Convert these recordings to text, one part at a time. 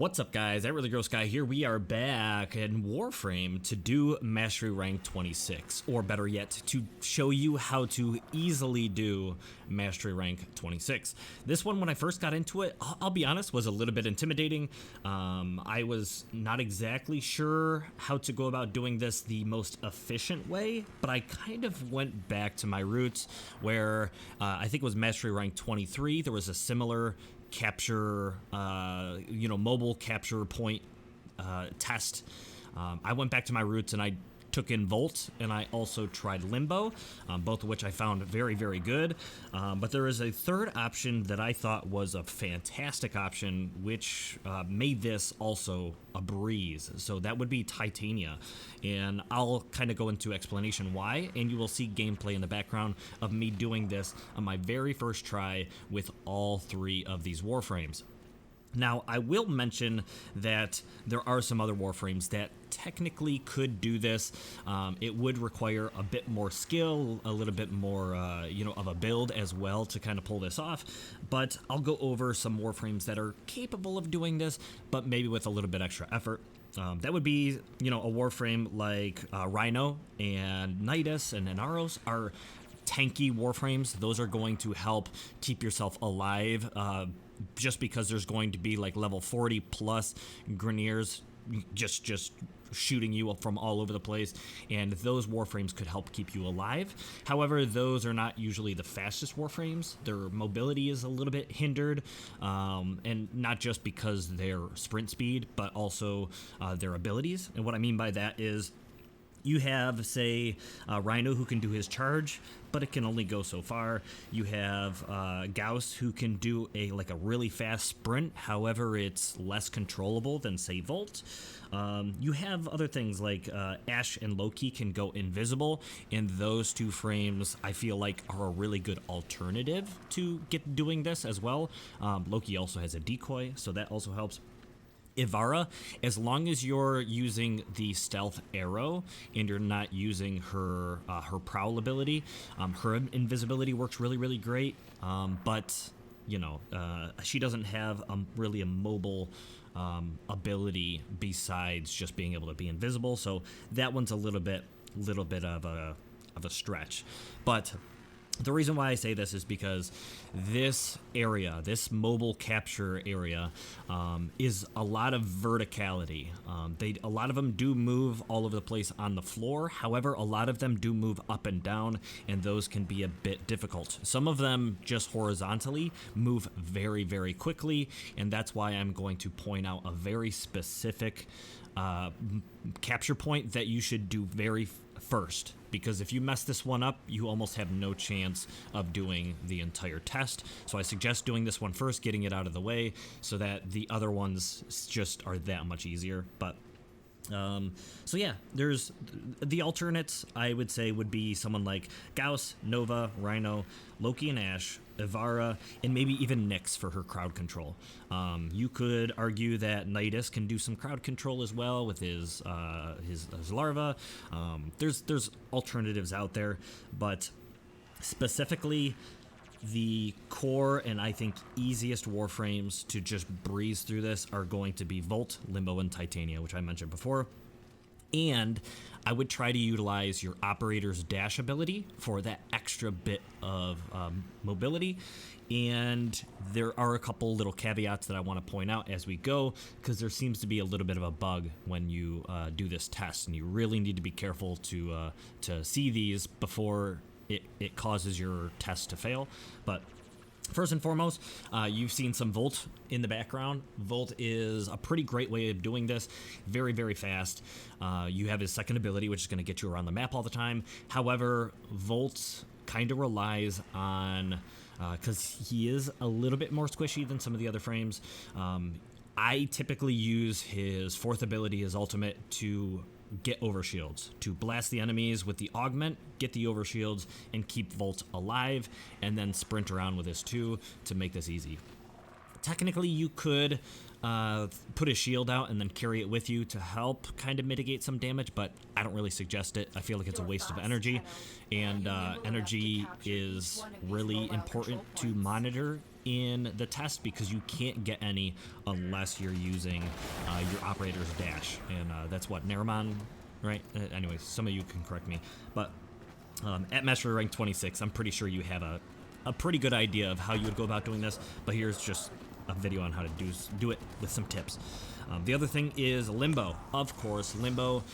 What's up, guys? That Really Gross Guy here. We are back in Warframe to do Mastery Rank 26, or better yet, to show you how to easily do Mastery Rank 26. This one, when I first got into it, I'll be honest, was a little bit intimidating. I was not exactly sure how to go about doing this the most efficient way, but I kind of went back to my roots where I think it was Mastery Rank 23. There was a similar capture, mobile capture point test. I went back to my roots and I took in Volt, and I also tried Limbo, both of which I found very, very good. But there is a third option that I thought was a fantastic option, which made this also a breeze. So that would be Titania. And I'll kind of go into explanation why, and you will see gameplay in the background of me doing this on my very first try with all three of these Warframes. Now, I will mention that there are some other Warframes that technically could do this. It would require a bit more skill, a little bit more, of a build as well to kind of pull this off. But I'll go over some Warframes that are capable of doing this, but maybe with a little bit extra effort. That would be, a Warframe like Rhino and Nidus and Inaros are tanky Warframes. Those are going to help keep yourself alive, just because there's going to be like level 40 plus Grineers just shooting you from all over the place, and those Warframes could help keep you alive. However, those are not usually the fastest Warframes. Their mobility is a little bit hindered, and not just because their sprint speed, but also their abilities. And what I mean by that is, you have, say, Rhino who can do his charge, but it can only go so far. You have Gauss who can do a really fast sprint. However, it's less controllable than, say, Volt. You have other things like Ashe and Loki can go invisible, and those two frames I feel like are a really good alternative to doing this as well. Loki also has a decoy, so that also helps. Ivara, as long as you're using the stealth arrow and you're not using her prowl ability, her invisibility works really, really great. But she doesn't have really a mobile ability besides just being able to be invisible. So that one's a little bit of a stretch. But the reason why I say this is because this area, this mobile capture area, is a lot of verticality. A lot of them do move all over the place on the floor. However, a lot of them do move up and down, and those can be a bit difficult. Some of them just horizontally move very, very quickly, and that's why I'm going to point out a very specific capture point that you should do very first, because if you mess this one up, you almost have no chance of doing the entire test. So I suggest doing this one first, getting it out of the way, so that the other ones just are that much easier. But so yeah, there's the alternates. I would say would be someone like Gauss, Nova, Rhino, Loki and Ashe, Ivara, and maybe even Nyx for her crowd control. You could argue that Nidus can do some crowd control as well with his larva. There's alternatives out there, but specifically the core and I think easiest Warframes to just breeze through this are going to be Volt, Limbo, and Titania, which I mentioned before. And I would try to utilize your operator's dash ability for that extra bit of mobility. And there are a couple little caveats that I want to point out as we go, because there seems to be a little bit of a bug when you do this test, and you really need to be careful to see these before it causes your test to fail. But first and foremost, you've seen some Volt in the background. Volt is a pretty great way of doing this. Very, very fast. You have his second ability, which is going to get you around the map all the time. However, Volt kind of relies on, because he is a little bit more squishy than some of the other frames. I typically use his fourth ability, his ultimate, to get overshields, to blast the enemies with the augment, get the overshields, and keep Volt alive, and then sprint around with his 2 to make this easy. Technically, you could put a shield out and then carry it with you to help kind of mitigate some damage, but I don't really suggest it. I feel like it's a waste of energy, and energy is really important to monitor in the test because you can't get any unless you're using your operator's dash, and that's what, Naramon, right? Anyways, some of you can correct me, but at Mastery Rank 26, I'm pretty sure you have a pretty good idea of how you would go about doing this, but here's just a video on how to do it with some tips. The other thing is Limbo. Of course, Limbo,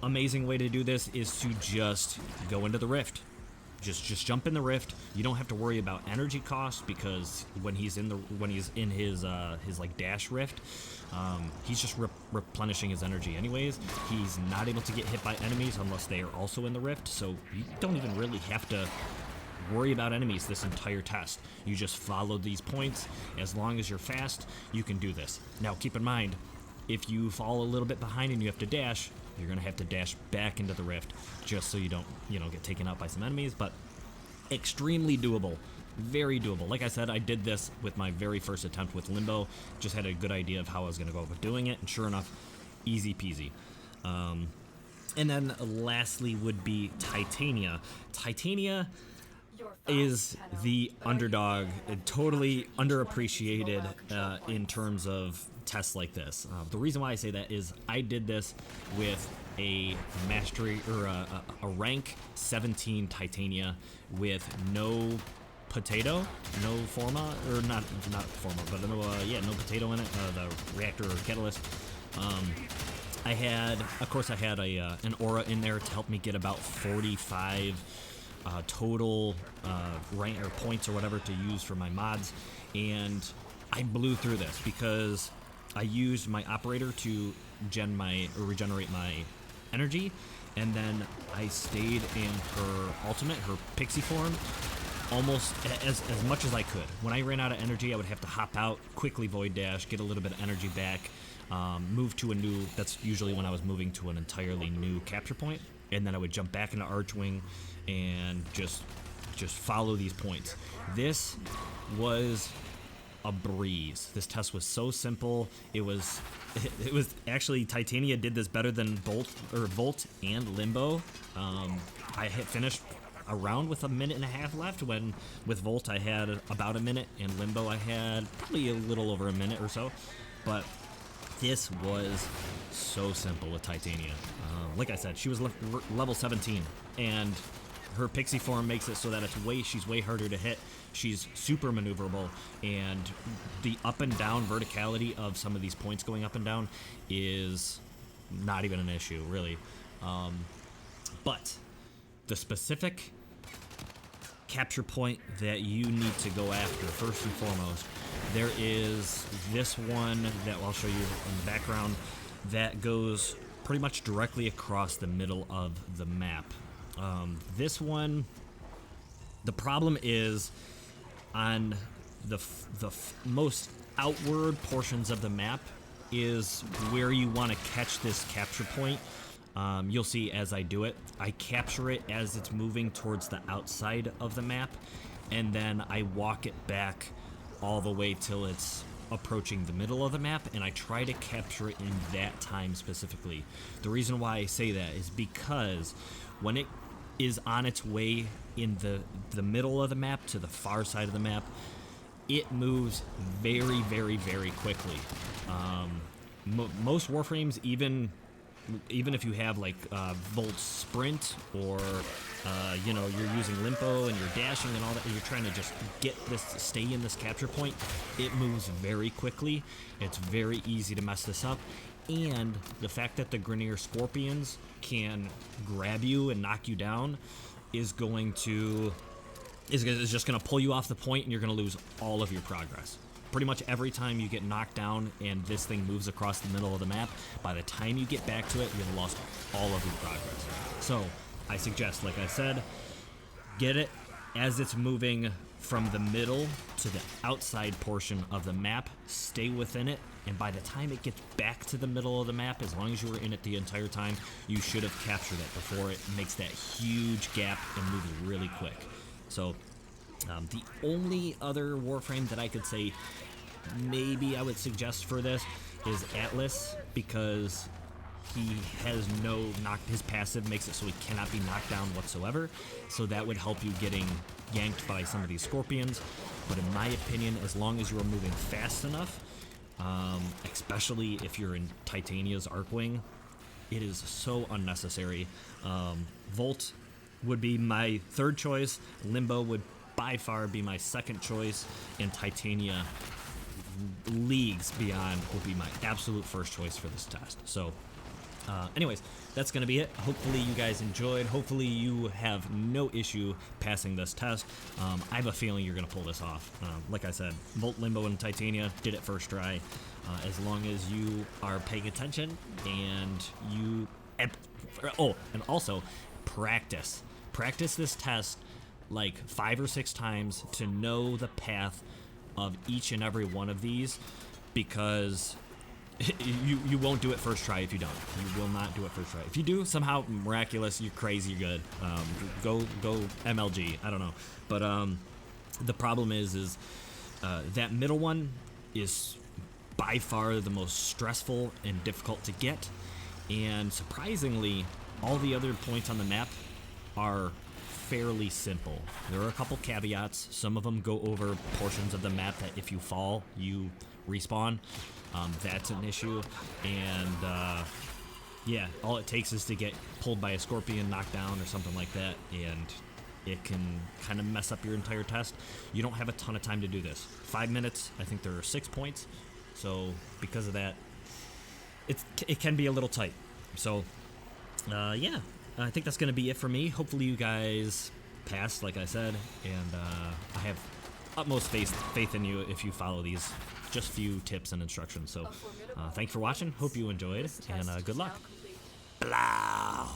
amazing way to do this is to just go into the rift. Just jump in the rift. You don't have to worry about energy costs because when he's in his like dash rift, he's just replenishing his energy anyways. He's not able to get hit by enemies unless they are also in the rift, so you don't even really have to worry about enemies this entire test. You just follow these points. As long as you're fast, you can do this. Now keep in mind, if you fall a little bit behind and you have to dash, you're gonna have to dash back into the rift just so you don't, get taken out by some enemies, but extremely doable. Very doable. Like I said, I did this with my very first attempt with Limbo. Just had a good idea of how I was gonna go about doing it, and sure enough, easy peasy. And then lastly would be Titania. Titania is the underdog, totally underappreciated in terms of tests like this. The reason why I say that is I did this with a mastery or a rank 17 Titania with no potato, no forma, or not forma, but no potato in it, the reactor or catalyst. I had an aura in there to help me get about 45 total rank or points or whatever to use for my mods, and I blew through this because I used my operator to regenerate my energy, and then I stayed in her ultimate, her pixie form, almost as much as I could. When I ran out of energy, I would have to hop out, quickly void dash, get a little bit of energy back, move to a new, that's usually when I was moving to an entirely new capture point, and then I would jump back into Archwing and just follow these points. This was a breeze. This test was so simple. It was actually, Titania did this better than Volt and Limbo. I had finished a round with a minute and a half left, when with Volt I had about a minute, and Limbo I had probably a little over a minute or so. But this was so simple with Titania. Like I said, she was level 17, and her pixie form makes it so that she's way harder to hit. She's super maneuverable, and the up and down verticality of some of these points going up and down is not even an issue, really. But the specific capture point that you need to go after, first and foremost, there is this one that I'll show you in the background that goes pretty much directly across the middle of the map. This one, the problem is on the most outward portions of the map is where you want to catch this capture point. You'll see as I do it, I capture it as it's moving towards the outside of the map, and then I walk it back all the way till it's approaching the middle of the map, and I try to capture it in that time specifically. The reason why I say that is because when it is on its way in the middle of the map to the far side of the map, it moves very, very, very quickly. Most Warframes, even if you have like Volt Sprint, or you're using Limbo and you're dashing and all that, and you're trying to just stay in this capture point, it moves very quickly. It's very easy to mess this up, and the fact that the Grineer Scorpions can grab you and knock you down is just going to pull you off the point, and you're going to lose all of your progress. Pretty much every time you get knocked down and this thing moves across the middle of the map, by the time you get back to it, you've lost all of your progress. So I suggest, like I said, get it as it's moving from the middle to the outside portion of the map, stay within it, and by the time it gets back to the middle of the map, as long as you were in it the entire time, you should have captured it before it makes that huge gap and moves really quick. So the only other Warframe that I could say maybe I would suggest for this is Atlas, because he has no his passive makes it so he cannot be knocked down whatsoever, so that would help you getting yanked by some of these scorpions. But in my opinion, as long as you are moving fast enough, especially if you're in Titania's Arcwing, it is so unnecessary. Volt would be my third choice, Limbo would by far be my second choice, and Titania, leagues beyond, would be my absolute first choice for this test. So anyways, that's going to be it. Hopefully you guys enjoyed. Hopefully you have no issue passing this test. I have a feeling you're going to pull this off. Like I said, Volt, Limbo, and Titania did it first try. As long as you are paying attention and you... Oh, and also practice. Practice this test like 5 or 6 times to know the path of each and every one of these, because you won't do it first try if you don't. You will not do it first try. If you do, somehow miraculous, you're crazy, you're good. Go MLG, I don't know. But the problem is that middle one is by far the most stressful and difficult to get, and surprisingly, all the other points on the map are fairly simple. There are a couple caveats. Some of them go over portions of the map that if you fall, you respawn. That's an issue, and yeah, all it takes is to get pulled by a scorpion, knocked down, or something like that, and it can kind of mess up your entire test. You don't have a ton of time to do this. 5 minutes, I think there are 6 points, so because of that, it can be a little tight. So yeah, I think that's going to be it for me. Hopefully you guys passed, like I said, and I have utmost faith in you if you follow these just few tips and instructions. So thanks for watching. Hope you enjoyed, and good luck. Blah.